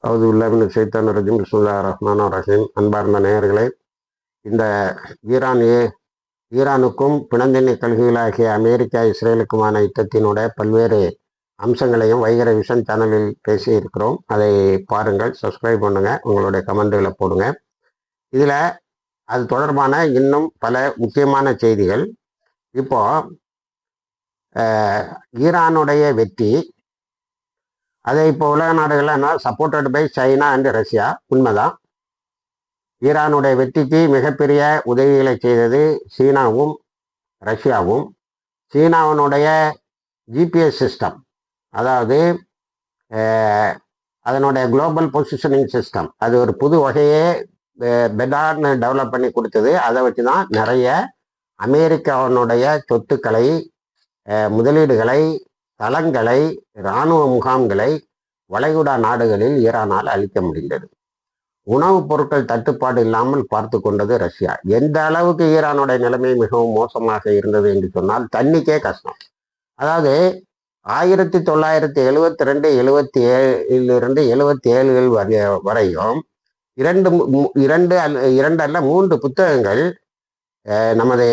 அவுதுல்லாஹி ஷைத்தானிர் ரஜீம். பிஸ்மில்லாஹிர் ரஹ்மானிர் ரஹீம். அன்பார்ந்த நேயர்களே, இந்த ஈரானுக்கும் பிணந்தெண்ணெய் கல்கிகளாகிய அமெரிக்கா இஸ்ரேலுக்குமான யுத்தத்தினுடைய பல்வேறு அம்சங்களையும் வைகர விஷன் சேனலில் பேசி இருக்கிறோம். அதை பாருங்கள், சப்ஸ்கிரைப் பண்ணுங்க, உங்களுடைய கமெண்ட்களை போடுங்க. இதில் அது தொடர்பான இன்னும் பல முக்கியமான செய்திகள். இப்போ ஈரானுடைய வெற்றி, அதை இப்போ உலக நாடுகள்லாம் supported by China and Russia. உண்மைதான். ஈரானுடைய வெற்றிக்கு மிகப்பெரிய உதவிகளை செய்தது சீனாவும் ரஷ்யாவும். சீனாவினுடைய ஜிபிஎஸ் சிஸ்டம், அதாவது அதனுடைய குளோபல் பொசிஷனிங் சிஸ்டம், அது ஒரு புது வகையே பெடார்னு டெவலப் பண்ணி கொடுத்தது. அதை வச்சு தான் நிறைய அமெரிக்காவினுடைய சொத்துக்களை, முதலீடுகளை, தளங்களை, இராணுவ முகாம்களை வளைகுடா நாடுகளில் ஈரானால் அளிக்க முடிந்தது. உணவுப் பொருட்கள் தட்டுப்பாடு இல்லாமல் பார்த்து கொண்டது ரஷ்யா. எந்த அளவுக்கு ஈரானுடைய நிலைமை மிகவும் மோசமாக இருந்தது என்று சொன்னால் தண்ணிக்கே கஷ்டம். அதாவது 1972, 77 77 வரையும் இரண்டு அல்ல 3 புத்தகங்கள் நமது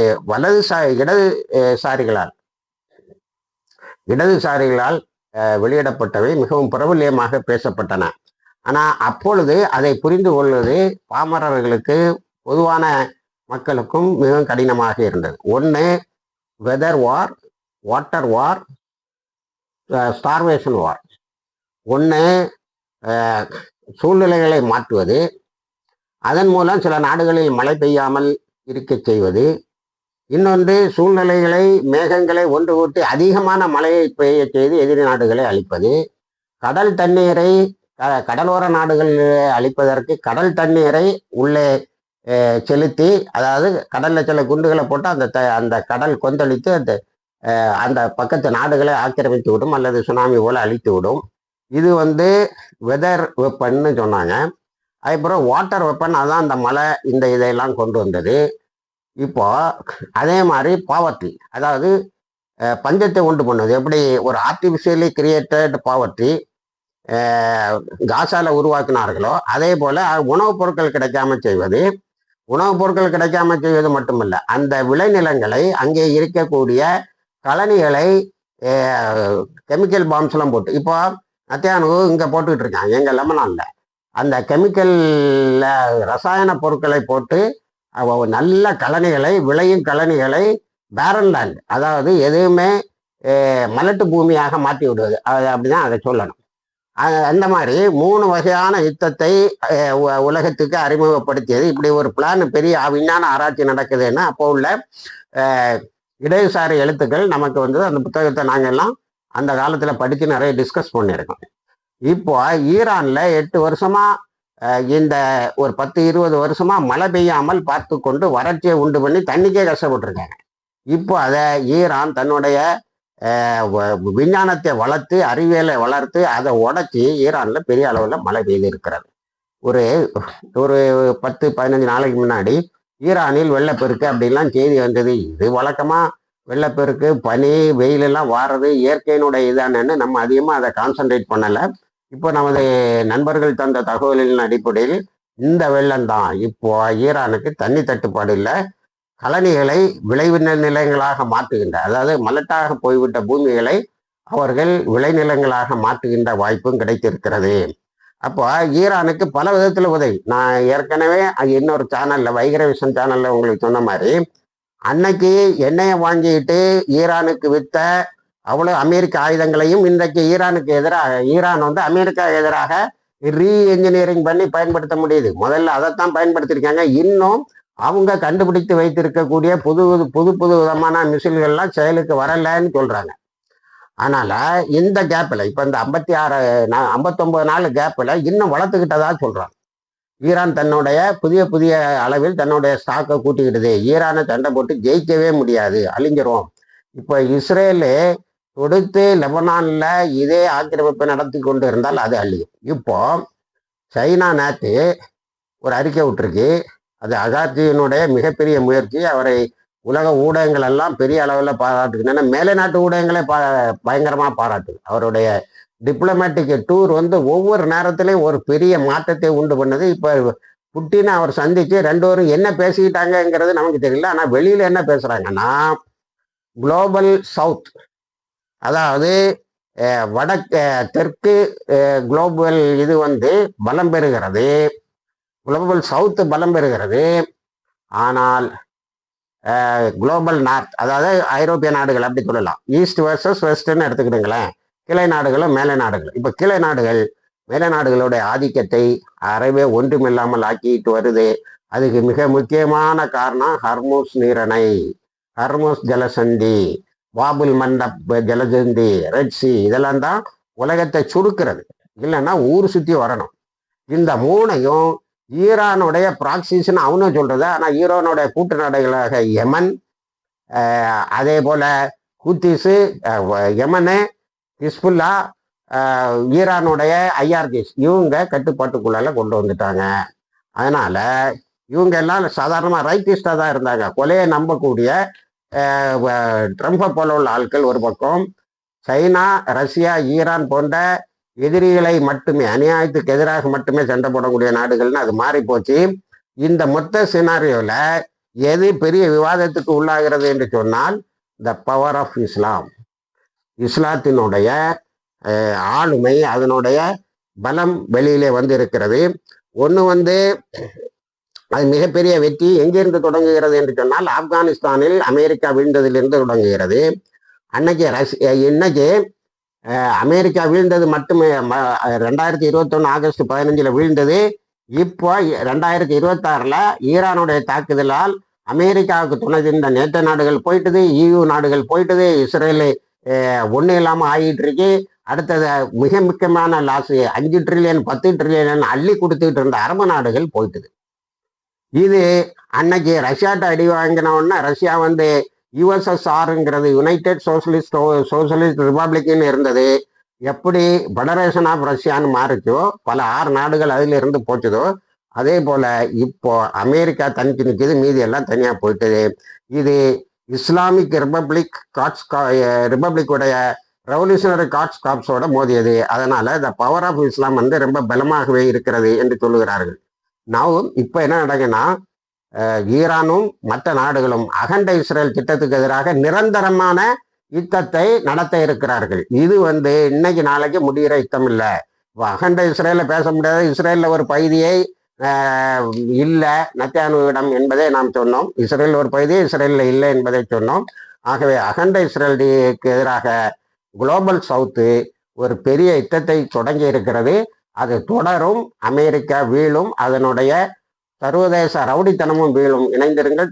இடதுசாரிகளால் வெளியிடப்பட்டவை, மிகவும் பிரபல்யமாக பேசப்பட்டன. ஆனால் அப்பொழுது அதை புரிந்து கொள்வது பாமரர்களுக்கு, பொதுவான மக்களுக்கும் மிகவும் கடினமாக இருந்தது. ஒன்று வெதர் வார், வாட்டர் வார், ஸ்டார்வேஷன் வார். ஒன்று சூழ்நிலைகளை மாற்றுவது, அதன் மூலம் சில நாடுகளில் மழை பெய்யாமல் இருக்க செய்வது. இன்னொன்று சூழ்நிலைகளை, மேகங்களை ஒன்று கூட்டி அதிகமான மழையை பெய்ய செய்து எதிரி நாடுகளை அழிப்பது. கடல் தண்ணீரை கடலோர நாடுகளில் அழிப்பதற்கு கடல் தண்ணீரை உள்ளே செலுத்தி, அதாவது கடலில் சில குண்டுகளை போட்டு அந்த கடல் கொந்தளித்து அந்த பக்கத்து நாடுகளை ஆக்கிரமித்து விடும் அல்லது சுனாமி போல அழித்து விடும். இது வெதர் வெப்பன்னு சொன்னாங்க. அதுக்கப்புறம் வாட்டர் வெப்பன், அதான் அந்த மழை இதையெல்லாம் கொண்டு வந்தது. இப்போ அதே மாதிரி பாவர்ட்டி, அதாவது பஞ்சத்தை உண்டு பண்ணுவது. எப்படி ஒரு ஆர்டிஃபிஷியலி கிரியேட்டட் பாவர்ட்டி காசால உருவாக்கினார்களோ, அதே போல உணவுப் பொருட்கள் கிடைக்காம செய்வது. உணவுப் பொருட்கள் கிடைக்காம செய்வது மட்டுமல்ல, அந்த விளைநிலங்களை, அங்கே இருக்கக்கூடிய கழனிகளை கெமிக்கல் பாம்ஸ்லாம் போட்டு, இப்போ நத்தியானு இங்கே போட்டுக்கிட்டு இருக்காங்க எங்கள் லெபனான்ல. அந்த கெமிக்கல்ல ரசாயன பொருட்களை போட்டு நல்ல கழனிகளை, விளையும் கழனிகளை பேரன் லேண்ட், அதாவது எதுவுமே மலட்டு பூமியாக மாற்றி விடுவது, அப்படிதான் அதை சொல்லணும். அந்த மாதிரி 3 வகையான யுத்தத்தை உலகத்துக்கு அறிமுகப்படுத்தியது. இப்படி ஒரு பிளான், பெரிய விஞ்ஞான ஆராய்ச்சி நடக்குதுன்னா அப்போ உள்ள இடதுசாரி எழுத்துக்கள் நமக்கு அந்த புத்தகத்தை நாங்கள் எல்லாம் அந்த காலத்தில் படித்து நிறைய டிஸ்கஸ் பண்ணியிருக்கோம். இப்போ ஈரான்ல 8 வருஷமா, இந்த ஒரு 10-20 வருஷமா மழை பெய்யாமல் பார்த்து கொண்டு வறட்சியை உண்டு பண்ணி தண்ணிக்கே கஷ்டப்பட்டுருக்காங்க. இப்போ அதை ஈரான் தன்னுடைய விஞ்ஞானத்தை வளர்த்து, அறிவியலை வளர்த்து, அதை உடைச்சி ஈரான்ல பெரிய அளவில் மழை பெய்து இருக்கிறது. ஒரு 10-15 நாளைக்கு முன்னாடி ஈரானில் வெள்ளப்பெருக்கு அப்படின்லாம் செய்தி வந்தது. இது வழக்கமா வெள்ளப்பெருக்கு, பனி, வெயிலெல்லாம் வாரது இயற்கையினுடைய இதானு நம்ம அதிகமாக அதை கான்சன்ட்ரேட் பண்ணலை. இப்போ நமது நண்பர்கள் தந்த தகவலின் அடிப்படையில் இந்த வெள்ளம்தான் இப்போ ஈரானுக்கு தண்ணி தட்டுப்பாடு இல்லை, கழனிகளை விளைவு நிலங்களாக மாற்றுகின்ற, அதாவது மலட்டாக போய்விட்ட பூமிகளை அவர்கள் விளைநிலங்களாக மாற்றுகின்ற வாய்ப்பும் கிடைத்திருக்கிறது. அப்போ ஈரானுக்கு பல விதத்தில் உதவி. நான் ஏற்கனவே இன்னொரு சேனல்ல, வைகர விஷன் சேனல்ல உங்களுக்கு சொன்ன மாதிரி, அன்னைக்கு எண்ணெயை வாங்கிட்டு ஈரானுக்கு வித்த அவ்வளோ அமெரிக்க ஆயுதங்களையும் இன்றைக்கு ஈரானுக்கு எதிராக, ஈரான் அமெரிக்கா எதிராக ரீஎன்ஜினியரிங் பண்ணி பயன்படுத்த முடியுது. முதல்ல அதைத்தான் பயன்படுத்தியிருக்காங்க. இன்னும் அவங்க கண்டுபிடித்து வைத்திருக்கக்கூடிய புது விதமான மிசில்கள்லாம் செயலுக்கு வரலன்னு சொல்றாங்க. அதனால இந்த கேப்பில், இப்போ இந்த 59 நாள் கேப்பில் இன்னும் வளர்த்துக்கிட்டதா சொல்றாங்க. ஈரான் தன்னுடைய புதிய அளவில் தன்னுடைய ஸ்டாக்கை கூட்டிக்கிட்டது. ஈரானை சண்டை போட்டு ஜெயிக்கவே முடியாது, அழிஞ்சிரும். இப்போ இஸ்ரேலு தொடுத்து லெபனான்ல இதே ஆக்கிரமிப்பை நடத்தி கொண்டு இருந்தால் அது அழியும். இப்போ சைனா நேற்று ஒரு அறிக்கை விட்டுருக்கு. அது அகார்ஜியினுடைய மிகப்பெரிய முயற்சி. அவரை உலக ஊடகங்கள் எல்லாம் பெரிய அளவில் பாராட்டுகின்றன. மேலை நாட்டு ஊடகங்களே பயங்கரமாக பாராட்டுது அவருடைய டிப்ளமேட்டிக் டூர் வந்து ஒவ்வொரு நேரத்திலையும் ஒரு பெரிய மாற்றத்தை உண்டு பண்ணது. இப்போ புட்டினை அவர் சந்திச்சு ரெண்டு பேரும் என்ன பேசிக்கிட்டாங்கங்கிறது நமக்கு தெரியல. ஆனால் வெளியில என்ன பேசுறாங்கன்னா, குளோபல் சவுத், அதாவது வடக்கு தெற்கு குளோபல் இது வந்து பலம் பெறுகிறது, குளோபல் சவுத் பலம் பெறுகிறது. ஆனால் குளோபல் நார்த், அதாவது ஐரோப்பிய நாடுகள் அப்படி சொல்லலாம், ஈஸ்ட் வர்சஸ் வெஸ்ட்ன்னு எடுத்துக்கிட்டுங்களேன், கிளை நாடுகளும் மேலை நாடுகள். இப்போ கிளை நாடுகள் மேலை நாடுகளுடைய ஆதிக்கத்தை அறவே ஒன்றுமில்லாமல் ஆக்கிட்டு வருது. அதுக்கு மிக முக்கியமான காரணம் ஹர்மூஸ் நீரணை, ஹர்மூஸ் ஜலசந்தி, பாபுல் மண்டப் ஜலசந்தி, ரெட் சி, இதெல்லாம் தான் உலகத்தை சுருக்கிறது. இல்லைன்னா ஊர் சுற்றி வரணும். இந்த மூணையும் ஈரானுடைய ப்ராக்சிஸ்ன்னு அவனும் சொல்றது. ஆனால் ஈரானுடைய கூட்டு நாடுகளாக யமன், அதே போல ஹூத்திஸு, யமனு, ஹிஸ்புல்லா, ஈரானுடைய ஐஆர்ஜிஸ், இவங்க கட்டுப்பாட்டுக்குள்ளால கொண்டு வந்துட்டாங்க. அதனால இவங்க எல்லாம் சாதாரணமாக ரைட்டிஸ்டாக தான் இருந்தாங்க. கொலையை நம்பக்கூடிய ட்ரம்பை போல உள்ள ஆட்கள் ஒரு பக்கம், சைனா, ரஷ்யா, ஈரான் போன்ற எதிரிகளை மட்டுமே, அநியாயத்துக்கு எதிராக மட்டுமே சண்டை போடக்கூடிய நாடுகள்னு அது மாறி போச்சு. இந்த மொத்த சினாரியோல எது பெரிய விவாதத்துக்கு உள்ளாகிறது என்று சொன்னால், த பவர் ஆஃப் இஸ்லாம், இஸ்லாத்தினுடைய ஆளுமை, அதனுடைய பலம் வெளியிலே வந்து இருக்கிறது. ஒன்று வந்து அது மிகப்பெரிய வெற்றி எங்கிருந்து தொடங்குகிறது என்று சொன்னால், ஆப்கானிஸ்தானில் அமெரிக்கா வீழ்ந்ததிலிருந்து தொடங்குகிறது. இன்னைக்கு அமெரிக்கா வீழ்ந்தது மட்டுமே 2021 ஆகஸ்ட் 15 வீழ்ந்தது. இப்போ 2026 ஈரானுடைய தாக்குதலால் அமெரிக்காவுக்கு துணை இருந்த நேட்டோ நாடுகள் போயிட்டுது, EU நாடுகள் போயிட்டுது, இஸ்ரேலு ஒன்றும் இல்லாமல் ஆகிட்டு இருக்கு. அடுத்தது மிக முக்கியமான லாஸ், 5 ட்ரில்லியன் 10 ட்ரில்லியன் அள்ளி கொடுத்துக்கிட்டு இருந்த அரபு நாடுகள் போயிட்டுது. இது அன்னைக்கு ரஷ்யாட்ட அடி வாங்கினோன்னா, ரஷ்யா வந்து USSRங்கிறது யுனைடெட் சோசியலிஸ்ட் ரிபப்ளிக்னு இருந்தது. எப்படி ஃபெடரேஷன் ஆஃப் ரஷ்யான்னு மாறிச்சோ, பல 6 நாடுகள் அதில் இருந்து போச்சுதோ, அதே போல இப்போ அமெரிக்கா தனிச்சு நிற்கிது, மீதி எல்லாம் தனியாக போயிட்டுது. இது இஸ்லாமிக் ரிபப்ளிக்குடைய ரெவல்யூஷனரி காட்ஸ் காப்ஸோட மோதியது. அதனால த பவர் ஆஃப் இஸ்லாம் வந்து ரொம்ப பலமாகவே இருக்கிறது என்று சொல்லுகிறார்கள். நான் இப்போ என்ன நடக்குன்னா, ஈரானும் மற்ற நாடுகளும் அகண்ட இஸ்ரேல் திட்டத்துக்கு எதிராக நிரந்தரமான யுத்தத்தை நடத்த இருக்கிறார்கள். இது வந்து இன்னைக்கு நாளைக்கு முடிகிற யுத்தம் இல்லை. அகண்ட இஸ்ரேல பேச முடியாது. இஸ்ரேலில் ஒரு பகுதியை இல்லை நெத்தன்யாகுவிடம் என்பதை நாம் சொன்னோம். இஸ்ரேல் ஒரு பகுதி இஸ்ரேலில் இல்லை என்பதை சொன்னோம். ஆகவே அகண்ட இஸ்ரேலுக்கு எதிராக குளோபல் சவுத்து ஒரு பெரிய யுத்தத்தை தொடங்கி இருக்கிறது. அது தொடரும். அமெரிக்கா வீழும், அதனுடைய சர்வதேச ரவுடித்தனமும் வீழும். இணைந்திருங்கள்.